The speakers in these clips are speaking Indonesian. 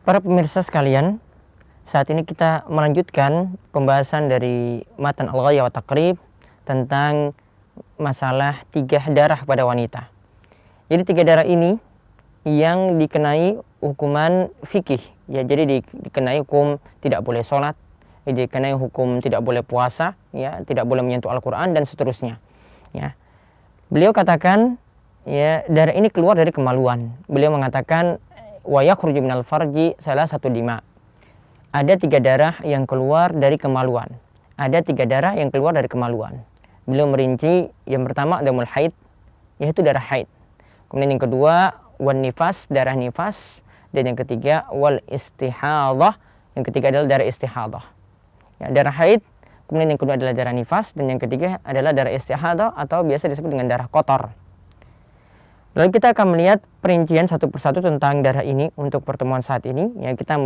Para pemirsa sekalian, saat ini kita melanjutkan pembahasan dari matan Al-Ghayah wa Taqrib tentang masalah 3 darah pada wanita. Jadi 3 darah ini yang dikenai hukuman fikih, ya, jadi dikenai hukum tidak boleh sholat, dikenai hukum tidak boleh puasa, ya, tidak boleh menyentuh Al-Quran dan seterusnya. Ya. Beliau katakan, ya, darah ini keluar dari kemaluan. Beliau mengatakan wa yakhruju minal farji salah satu dima. Ada 3 darah yang keluar dari kemaluan. Ada 3 darah yang keluar dari kemaluan. Beliau merinci, yang pertama damul haid, yaitu darah haid. Kemudian yang kedua wan nifas, darah nifas, dan yang ketiga wal istihadhah, yang ketiga adalah darah istihadhah. Ya, darah haid, kemudian yang kedua adalah darah nifas, dan yang ketiga adalah darah istihadhah atau biasa disebut dengan darah kotor. Lalu kita akan melihat perincian satu persatu tentang darah ini untuk pertemuan saat ini. Ya, kita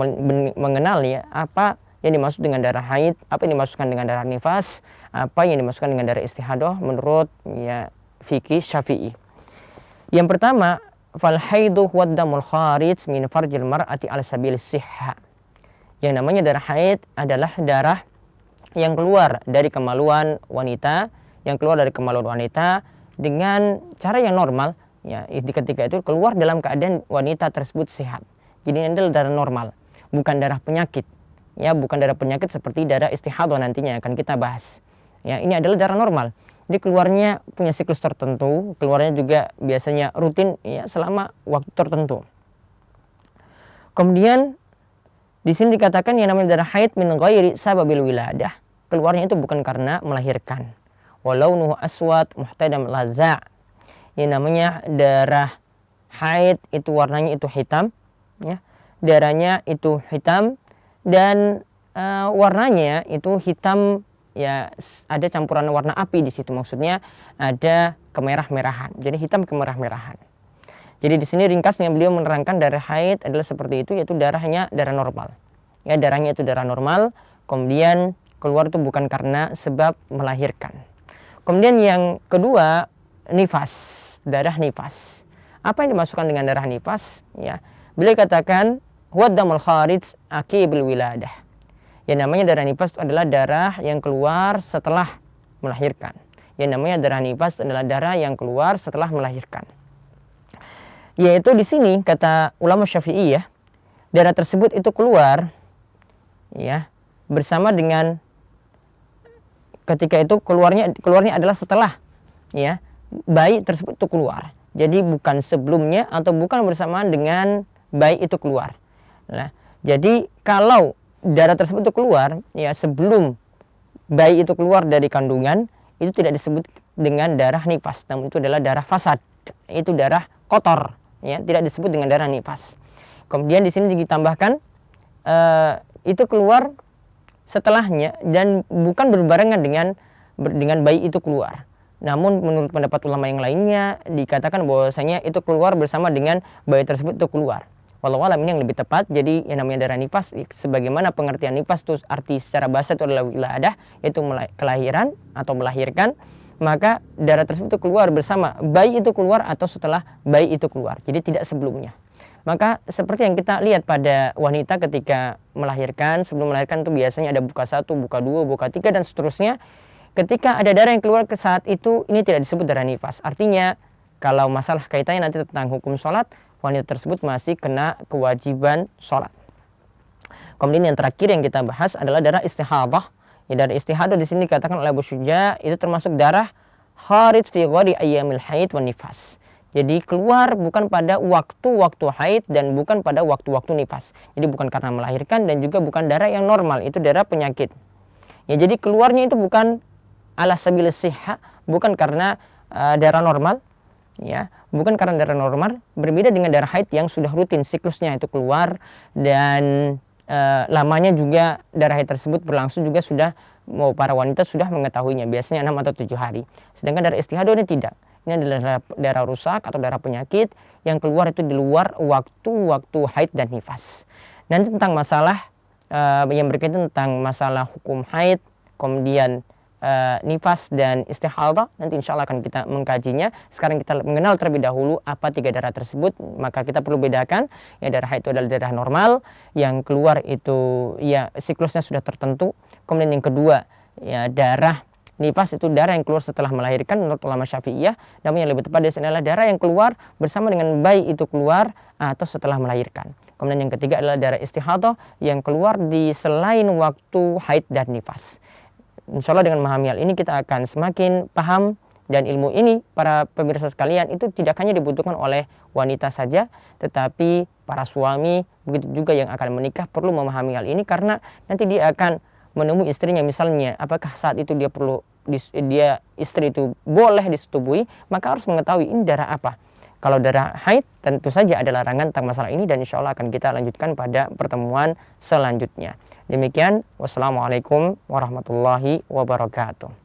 mengenal, ya, apa yang dimaksud dengan darah haid, apa yang dimaksudkan dengan darah nifas, apa yang dimaksudkan dengan darah istihadah menurut, ya, fikih Syafi'i. Yang pertama, fal haidu huwa damul kharij min farjil mar'ati ala sabil sihha. Yang namanya darah haid adalah darah yang keluar dari kemaluan wanita, dengan cara yang normal. Ya, ketika itu keluar dalam keadaan wanita tersebut sehat. Jadi ini adalah darah normal, bukan darah penyakit. Ya, bukan darah penyakit seperti darah istihadhah nantinya akan kita bahas. Ya, ini adalah darah normal. Jadi keluarnya punya siklus tertentu, keluarnya juga biasanya rutin, ya, selama waktu tertentu. Kemudian di sini dikatakan yang namanya darah haid min ghairi sababil wiladah. Keluarnya itu bukan karena melahirkan. Walau nuhu aswad muhtadam laza'. Yang namanya darah haid itu warnanya itu hitam, ya. Darahnya itu hitam dan warnanya itu hitam, ya, ada campuran warna api di situ, maksudnya ada kemerah-merahan. Jadi hitam kemerah-merahan. Jadi di sini ringkasnya beliau menerangkan darah haid adalah seperti itu, yaitu darahnya darah normal. Ya, darahnya itu darah normal, kemudian keluar itu bukan karena sebab melahirkan. Kemudian yang kedua, nifas, darah nifas. Apa yang dimasukkan dengan darah nifas? Ya, beliau katakan huwa damul kharij aqibul wiladah. Yang namanya darah nifas adalah darah yang keluar setelah melahirkan. Yang namanya darah nifas adalah darah yang keluar setelah melahirkan. Yaitu di sini kata ulama Syafi'i, ya, darah tersebut itu keluar, ya, bersama dengan ketika itu keluarnya adalah setelah, ya, bayi tersebut itu keluar. Jadi bukan sebelumnya atau bukan bersamaan dengan bayi itu keluar. Nah, jadi kalau darah tersebut itu keluar, ya, sebelum bayi itu keluar dari kandungan, itu tidak disebut dengan darah nifas, namun itu adalah darah fasad. Itu darah kotor, ya, tidak disebut dengan darah nifas. Kemudian di sini ditambahkan itu keluar setelahnya dan bukan berbarengan dengan bayi itu keluar. Namun menurut pendapat ulama yang lainnya dikatakan bahwasanya itu keluar bersama dengan bayi tersebut itu keluar. Wallahu a'lam, ini yang lebih tepat. Jadi yang namanya darah nifas, sebagaimana pengertian nifas itu arti secara bahasa itu adalah wiladah, yaitu kelahiran atau melahirkan, maka darah tersebut itu keluar bersama bayi itu keluar atau setelah bayi itu keluar. Jadi tidak sebelumnya. Maka seperti yang kita lihat pada wanita ketika melahirkan, sebelum melahirkan itu biasanya ada buka 1, buka 2, buka 3 dan seterusnya. Ketika ada darah yang keluar ke saat itu, ini tidak disebut darah nifas. Artinya kalau masalah kaitannya nanti tentang hukum sholat, wanita tersebut masih kena kewajiban sholat. Kemudian yang terakhir yang kita bahas adalah darah istihadhah. Ya, darah istihadhah di sini dikatakan oleh Abu Syuja itu termasuk darah kharij fi ghairi ayyamil haid wan nifas. Jadi keluar bukan pada waktu-waktu haid dan bukan pada waktu-waktu nifas. Jadi bukan karena melahirkan dan juga bukan darah yang normal, itu darah penyakit. Ya, jadi keluarnya itu bukan ala sabil sihha, bukan karena darah normal, ya, bukan karena darah normal, berbeda dengan darah haid yang sudah rutin siklusnya itu keluar dan lamanya juga darah haid tersebut berlangsung juga sudah, mau para wanita sudah mengetahuinya, biasanya 6 atau 7 hari. Sedangkan darah istihadhah ini tidak. Ini adalah darah rusak atau darah penyakit yang keluar itu di luar waktu-waktu haid dan nifas. Nanti tentang masalah yang berkaitan tentang masalah hukum haid, kemudian nifas dan istihadah. Nanti insya Allah akan kita mengkajinya. Sekarang kita mengenal terlebih dahulu apa 3 darah tersebut. Maka kita perlu bedakan, ya darah haid itu adalah darah normal, yang keluar itu ya siklusnya sudah tertentu. Kemudian yang kedua, ya darah nifas itu darah yang keluar setelah melahirkan menurut ulama Syafi'iyah. Namun yang lebih tepat di sini adalah darah yang keluar bersama dengan bayi itu keluar atau setelah melahirkan. Kemudian yang ketiga adalah darah istihadah yang keluar di selain waktu haid dan nifas. Insya Allah dengan memahami hal ini kita akan semakin paham, dan ilmu ini para pemirsa sekalian itu tidak hanya dibutuhkan oleh wanita saja, tetapi para suami begitu juga yang akan menikah perlu memahami hal ini, karena nanti dia akan menemui istrinya misalnya apakah saat itu dia istri itu boleh disetubui, maka harus mengetahui ini darah apa. Kalau darah haid tentu saja ada larangan tentang masalah ini, dan insya Allah akan kita lanjutkan pada pertemuan selanjutnya. Demikian, wassalamualaikum warahmatullahi wabarakatuh.